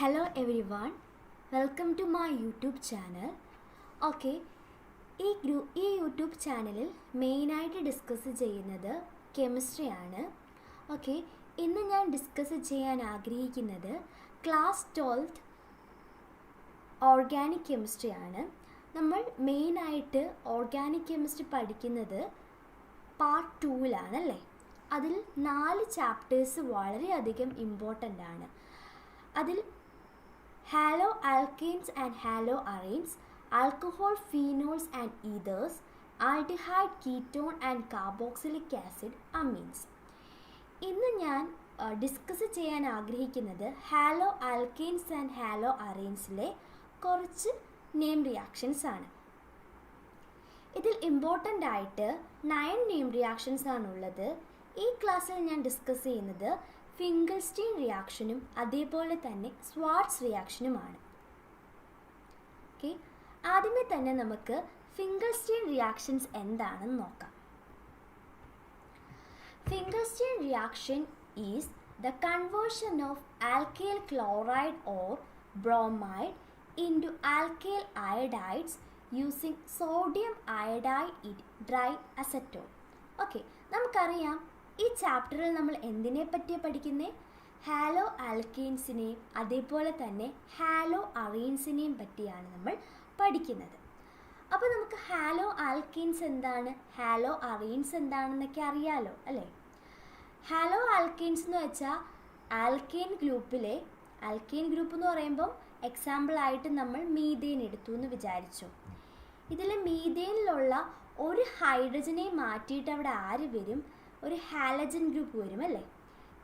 Hello everyone, welcome to my YouTube channel. Okay, ഈ YouTube ചാനലിൽ മെയിനായിട്ട് ഡിസ്കസ് ചെയ്യുന്നത് കെമിസ്ട്രിയാണ്. ഓക്കെ, ഇന്ന് ഞാൻ ഡിസ്കസ് ചെയ്യാൻ ആഗ്രഹിക്കുന്നത് ക്ലാസ് 12 ഓർഗാനിക് കെമിസ്ട്രിയാണ്. നമ്മൾ മെയിനായിട്ട് ഓർഗാനിക് കെമിസ്ട്രി പഠിക്കുന്നത് പാർട്ട് 2-ലാണല്ലേ. അതിൽ 4 ചാപ്റ്റേഴ്സ് വളരെയധികം ഇമ്പോർട്ടൻ്റ് ആണ്. അതിൽ halo alkanes and halo arenes, alcohol, phenols and ethers, aldehyde, ketone and carboxylic acid, amines. ഇന്ന് ഞാൻ ഡിസ്കസ് ചെയ്യാൻ ആഗ്രഹിക്കുന്നത് ഹാലോ ആൽക്കെയിൻസ് ആൻഡ് ഹാലോ അറീൻസിലെ കുറച്ച് നെയിം റിയാക്ഷൻസ് ആണ്. ഇതിൽ ഇമ്പോർട്ടൻ്റ് ആയിട്ട് 9 നെയിം റിയാക്ഷൻസ് ആണുള്ളത്. ഈ ക്ലാസ്സിൽ ഞാൻ ഡിസ്കസ് ചെയ്യുന്നത് ഫിംഗൽസ്റ്റീൻ റിയാക്ഷനും അതേപോലെ തന്നെ സ്വാർട്സ് റിയാക്ഷനുമാണ്. ഓക്കെ, ആദ്യമേ തന്നെ നമുക്ക് ഫിംഗൽസ്റ്റീൻ റിയാക്ഷൻസ് എന്താണെന്ന് നോക്കാം. Finkelstein reaction is the conversion of alkyl chloride or bromide into alkyl iodides using sodium iodide dry acetone. Okay, നമുക്കറിയാം ഈ ചാപ്റ്ററിൽ നമ്മൾ എന്തിനെ പറ്റിയാണ് പഠിക്കുന്നത്? ഹാലോ ആൽക്കെയിൻസിനെയും അതേപോലെ തന്നെ ഹാലോ അറീൻസിനെയും പറ്റിയാണ് നമ്മൾ പഠിക്കുന്നത്. അപ്പോൾ നമുക്ക് ഹാലോ ആൽക്കെയിൻസ് എന്താണ്, ഹാലോ അറീൻസ് എന്താണെന്നൊക്കെ അറിയാലോ അല്ലേ. ഹാലോ ആൽക്കെയിൻസ് എന്ന് വെച്ചാൽ ആൽക്കെയിൻ ഗ്രൂപ്പിലെ, ആൽക്കെയിൻ ഗ്രൂപ്പ് എന്ന് പറയുമ്പം എക്സാമ്പിളായിട്ട് നമ്മൾ മീഥേൻ എടുത്തു എന്ന് വിചാരിച്ചു. ഇതിൽ മീഥേനിലുള്ള ഒരു ഹൈഡ്രജനെ മാറ്റിയിട്ട് അവിടെ ആര് വരും? ഒരു ഹാലജൻ ഗ്രൂപ്പ് വരും അല്ലേ,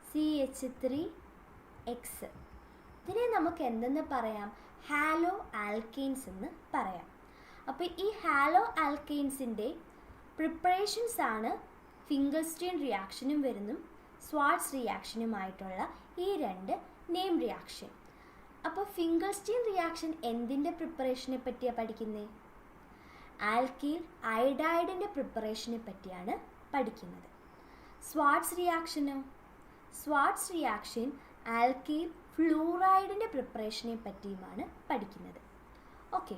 CH3X. ഇതിനെ നമുക്ക് എന്തെന്ന് പറയാം? ഹാലോ ആൽക്കെയിൻസ് എന്ന് പറയാം. അപ്പോൾ ഈ ഹാലോ ആൽക്കെയിൻസിൻ്റെ പ്രിപ്പറേഷൻസ് ആണ് ഫിംഗൽസ്റ്റീൻ റിയാക്ഷനും വരുന്നു സ്വാർട്സ് റിയാക്ഷനുമായിട്ടുള്ള ഈ 2 നെയിം റിയാക്ഷൻ. അപ്പോൾ ഫിംഗൽസ്റ്റീൻ റിയാക്ഷൻ എന്തിൻ്റെ പ്രിപ്പറേഷനെ പറ്റിയാണ് പഠിക്കുന്നത്? ആൽക്കൈൽ അയഡൈഡിൻ്റെ പ്രിപ്പറേഷനെ പറ്റിയാണ് പഠിക്കുന്നത്. സ്വാർട്സ് റിയാക്ഷനോ? സ്വാർട്സ് റിയാക്ഷൻ ആൽക്കൈൽ ഫ്ലൂറൈഡിൻ്റെ പ്രിപ്പറേഷനെ പറ്റിയുമാണ് പഠിക്കുന്നത്. ഓക്കെ,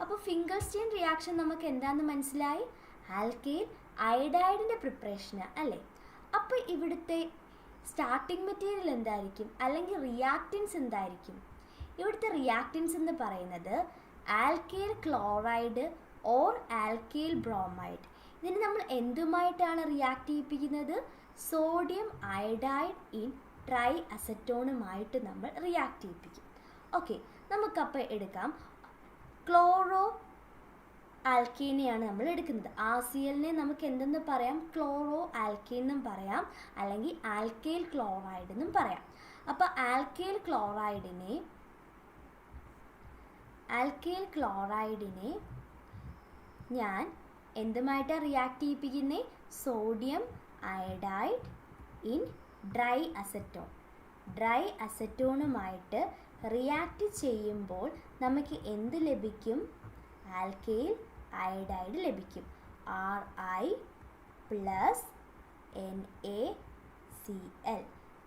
അപ്പോൾ ഫിംഗൽസ്റ്റീൻ റിയാക്ഷൻ നമുക്ക് എന്താണെന്ന് മനസ്സിലായി, ആൽക്കൈൽ അയഡൈഡിൻ്റെ പ്രിപ്പറേഷന് അല്ലേ. അപ്പോൾ ഇവിടുത്തെ സ്റ്റാർട്ടിംഗ് മെറ്റീരിയൽ എന്തായിരിക്കും, അല്ലെങ്കിൽ റിയാക്റ്റൻസ് എന്തായിരിക്കും? ഇവിടുത്തെ റിയാക്റ്റൻസ് എന്ന് പറയുന്നത് alkyl chloride or alkyl bromide. ഇതിന് നമ്മൾ എന്തുമായിട്ടാണ് റിയാക്ട് ചെയ്യിപ്പിക്കുന്നത്? സോഡിയം അയഡൈഡ് ഇൻ ട്രൈ അസറ്റോണുമായിട്ട് നമ്മൾ റിയാക്ട് ചെയ്യിപ്പിക്കും. ഓക്കെ, നമുക്കപ്പോൾ എടുക്കാം. ക്ലോറോ ആൽക്കീനെയാണ് നമ്മൾ എടുക്കുന്നത്. RClനെ നമുക്ക് എന്തെന്ന് പറയാം? ക്ലോറോ ആൽക്കീൻ എന്നും പറയാം, അല്ലെങ്കിൽ ആൽക്കൈൽ ക്ലോറൈഡ് എന്നും പറയാം. അപ്പോൾ ആൽക്കൈൽ ക്ലോറൈഡിനെ ഞാൻ എന്തുമായിട്ടാണ് റിയാക്ട് ചെയ്യിപ്പിക്കുന്നത്? Sodium iodide in dry acetone. Dry അസറ്റോണുമായിട്ട് റിയാക്ട് ചെയ്യുമ്പോൾ നമുക്ക് എന്ത് ലഭിക്കും? ആൽക്കൈൽ അയഡൈഡ് ലഭിക്കും. Ri+NaCl.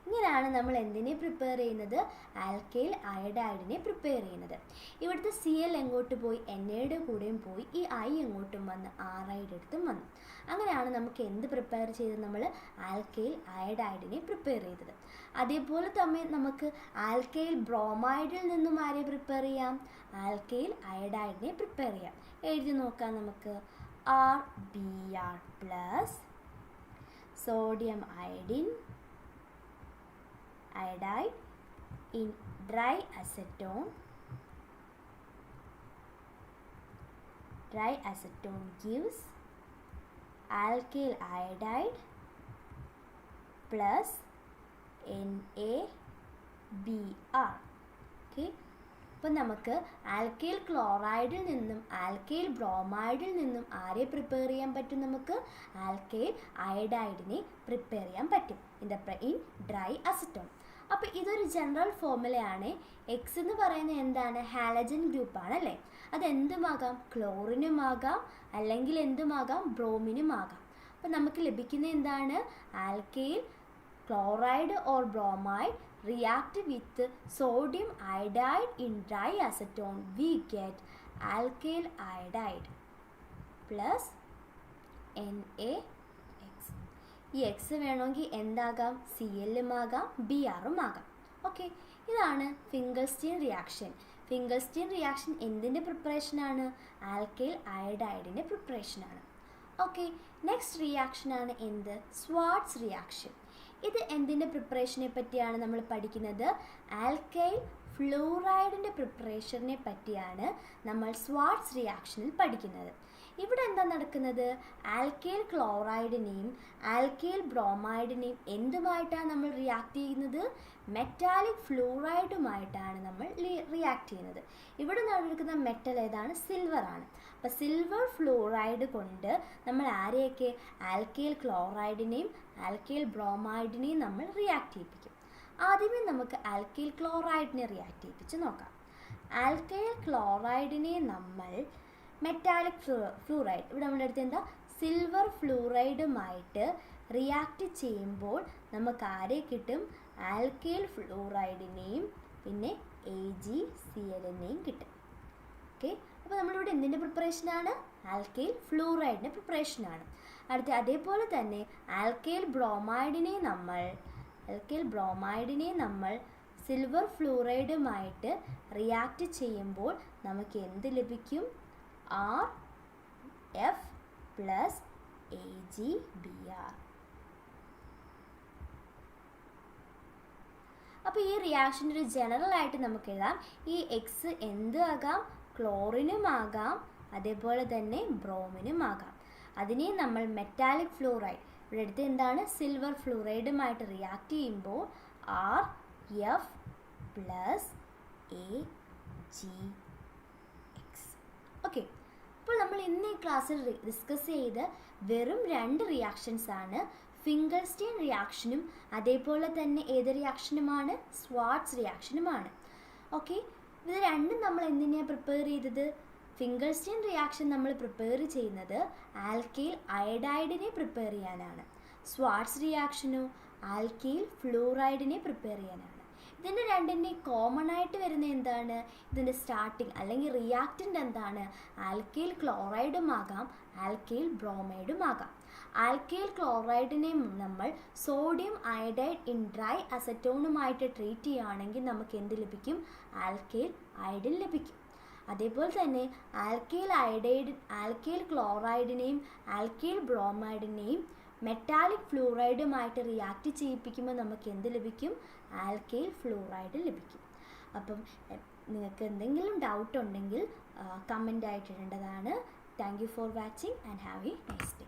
ഇങ്ങനെയാണ് നമ്മൾ എന്തിനെ പ്രിപ്പയർ ചെയ്യുന്നത്? ആൽക്കൈൽ അയഡൈഡിനെ പ്രിപ്പയർ ചെയ്യുന്നത്. ഇവിടുത്തെ Cl എങ്ങോട്ട് പോയി? എന്നയുടെ കൂടെയും പോയി. ഈ I എങ്ങോട്ടും വന്ന് Ride എടുത്തും വന്നു. അങ്ങനെയാണ് നമുക്ക് എന്ത് പ്രിപ്പയർ ചെയ്തത്? നമ്മൾ ആൽക്കൈൽ അയഡൈഡിനെ പ്രിപ്പയർ ചെയ്തത്. അതേപോലെ തന്നെ നമുക്ക് ആൽക്കൈൽ ബ്രോമൈഡിൽ നിന്നും ആരെ പ്രിപ്പയർ ചെയ്യാം? ആൽക്കൈൽ അയഡൈഡിനെ പ്രിപ്പയർ ചെയ്യാം. എഴുതി നോക്കാം നമുക്ക്. Rbr+ sodium iodine iodide in dry acetone. Dry acetone gives alkyl iodide plus NaBr. Okay, അപ്പോൾ നമുക്ക് ആൽക്കൈൽ ക്ലോറൈഡിൽ നിന്നും ആൽക്കൈൽ ബ്രോമൈഡിൽ നിന്നും ആരെ പ്രിപ്പയർ ചെയ്യാൻ പറ്റും? നമുക്ക് ആൽക്കൈൽ അയഡൈഡിനെ പ്രിപ്പയർ ചെയ്യാൻ പറ്റും ഇൻ ഡ്രൈ അസറ്റോൺ. അപ്പോൾ ഇതൊരു ജനറൽ ഫോർമുലയാണ്. എക്സ് എന്ന് പറയുന്നത് എന്താണ്? ഹാലജൻ ഗ്രൂപ്പാണ് അല്ലേ. അതെന്തുമാകാം? ക്ലോറിനുമാകാം, അല്ലെങ്കിൽ എന്തുമാകാം? ബ്രോമിനുമാകാം. അപ്പോൾ നമുക്ക് ലഭിക്കുന്ന എന്താണ്? Alkyl chloride or bromide react with sodium iodide in dry acetone, we get alkyl iodide plus NaX. ഈ എക്സ് വേണമെങ്കിൽ എന്താകാം, Cl ആകാം, Br ആകാം. ഓക്കെ, ഇതാണ് ഫിംഗൽസ്റ്റീൻ റിയാക്ഷൻ. ഫിംഗൽസ്റ്റീൻ റിയാക്ഷൻ എന്തിൻ്റെ പ്രിപ്പറേഷനാണ്? ആൽക്കൈൽ അയഡൈഡിൻ്റെ പ്രിപ്പറേഷനാണ്. ഓക്കെ, നെക്സ്റ്റ് റിയാക്ഷനാണ് എന്ത്? സ്വാർട്സ് റിയാക്ഷൻ. ഇത് എന്തിൻ്റെ പ്രിപ്പറേഷനെ പറ്റിയാണ് നമ്മൾ പഠിക്കുന്നത്? ആൽക്കൈൽ ഫ്ലൂറൈഡിൻ്റെ പ്രിപ്പറേഷനെ പറ്റിയാണ് നമ്മൾ സ്വാർട്സ് റിയാക്ഷനിൽ പഠിക്കുന്നത്. ഇവിടെ എന്താ നടക്കുന്നത്? ആൽക്കൈൽ ക്ലോറൈഡിനെയും ആൽക്കൈൽ ബ്രോമൈഡിനെയും എന്തുമായിട്ടാണ് നമ്മൾ റിയാക്ട് ചെയ്യുന്നത്? മെറ്റാലിക് ഫ്ലൂറൈഡുമായിട്ടാണ് നമ്മൾ റിയാക്ട് ചെയ്യുന്നത്. ഇവിടെ നടക്കുന്ന മെറ്റൽ ഏതാണ്? സിൽവർ ആണ്. അപ്പോൾ സിൽവർ ഫ്ലൂറൈഡ് കൊണ്ട് നമ്മൾ ആരെയൊക്കെ? ആൽക്കൈൽ ക്ലോറൈഡിനെയും ആൽക്കൈൽ ബ്രോമൈഡിനെയും നമ്മൾ റിയാക്ട് ചെയ്യിപ്പിക്കും. ആദ്യമേ നമുക്ക് ആൽക്കൈൽ ക്ലോറൈഡിനെ റിയാക്ട് ചെയ്യിപ്പിച്ച് നോക്കാം. ആൽക്കൈൽ ക്ലോറൈഡിനെ നമ്മൾ മെറ്റാലിക് ഫ്ലൂറൈഡ്, ഇവിടെ നമ്മുടെ അടുത്ത് എന്താ? സിൽവർ ഫ്ലൂറൈഡുമായിട്ട് റിയാക്ട് ചെയ്യുമ്പോൾ നമുക്ക് ആരെ കിട്ടും? ആൽക്കൈൽ ഫ്ലൂറൈഡിനെയും പിന്നെ AgClനെയും കിട്ടും. ഓക്കെ, അപ്പോൾ നമ്മളിവിടെ എന്തിൻ്റെ പ്രിപ്പറേഷനാണ്? ആൽക്കൈൽ ഫ്ലൂറൈഡിൻ്റെ പ്രിപ്പറേഷനാണ്. അടുത്ത അതേപോലെ തന്നെ ആൽക്കൈൽ ബ്രോമൈഡിനെ നമ്മൾ സിൽവർ ഫ്ലൂറൈഡുമായിട്ട് റിയാക്ട് ചെയ്യുമ്പോൾ നമുക്ക് എന്ത് ലഭിക്കും? RF plus AgBr. അപ്പോൾ ഈ റിയാക്ഷൻ്റെ ഒരു ജനറൽ ആയിട്ട് നമുക്ക് എഴുതാം. ഈ എക്സ് എന്ത് ആകാം? ക്ലോറിനും ആകാം, അതേപോലെ തന്നെ ബ്രോമിനും ആകാം. അതിനെ നമ്മൾ മെറ്റാലിക് ഫ്ലൂറൈഡ്, ഇവിടെ അടുത്ത് എന്താണ്? സിൽവർ ഫ്ലൂറൈഡുമായിട്ട് റിയാക്ട് ചെയ്യുമ്പോൾ RF പ്ലസ് AgX. ഓക്കെ, അപ്പോൾ നമ്മൾ ഇന്ന് ഈ ക്ലാസ്സിൽ ഡിസ്കസ് ചെയ്ത് വെറും 2 റിയാക്ഷൻസ് ആണ്. ഫിംഗൽസ്റ്റീൻ റിയാക്ഷനും അതേപോലെ തന്നെ ഏത് റിയാക്ഷനുമാണ്? സ്വാർട്സ് റിയാക്ഷനുമാണ്. ഓക്കെ, ഇത് രണ്ടും നമ്മൾ എന്തിനാണ് പ്രിപ്പയർ ചെയ്തത്? ഫിംഗൽസ്റ്റീൻ റിയാക്ഷൻ നമ്മൾ പ്രിപ്പയർ ചെയ്യുന്നത് ആൽക്കൈൽ അയഡൈഡിനെ പ്രിപ്പയർ ചെയ്യാനാണ്. സ്വാർട്സ് റിയാക്ഷനോ ആൽക്കൈൽ ഫ്ലൂറൈഡിനെ പ്രിപ്പയർ ചെയ്യാനാണ്. ഇതിൻ്റെ രണ്ടിൻ്റെ കോമൺ ആയിട്ട് വരുന്ന എന്താണ്? ഇതിൻ്റെ സ്റ്റാർട്ടിങ് അല്ലെങ്കിൽ റിയാക്റ്റൻ്റ് എന്താണ്? ആൽക്കൈൽ ക്ലോറൈഡും ആകാം, ആൽക്കൈൽ ബ്രോമൈഡും ആകാം. ആൽക്കൈൽ ക്ലോറൈഡിനെ നമ്മൾ സോഡിയം അയഡൈഡ് ഇൻ ഡ്രൈ അസറ്റോണുമായിട്ട് ട്രീറ്റ് ചെയ്യുകയാണെങ്കിൽ നമുക്ക് എന്ത് ലഭിക്കും? ആൽക്കൈൽ അയഡിൻ ലഭിക്കും. അതേപോലെ തന്നെ ആൽക്കൈൽ ക്ലോറൈഡിനെയും ആൽക്കൈൽ ബ്രോമൈഡിനെയും മെറ്റാലിക് ഫ്ലൂറൈഡുമായിട്ട് റിയാക്ട് ചെയ്യിപ്പിക്കുമ്പോൾ നമുക്ക് എന്ത് ലഭിക്കും? ആൽക്കൈൽ ഫ്ലൂറൈഡ് ലഭിക്കും. അപ്പം നിങ്ങൾക്ക് എന്തെങ്കിലും ഡൗട്ട് ഉണ്ടെങ്കിൽ കമൻ്റ് ആയിട്ട് ഇടേണ്ടതാണ്. Thank you for watching and have a nice day.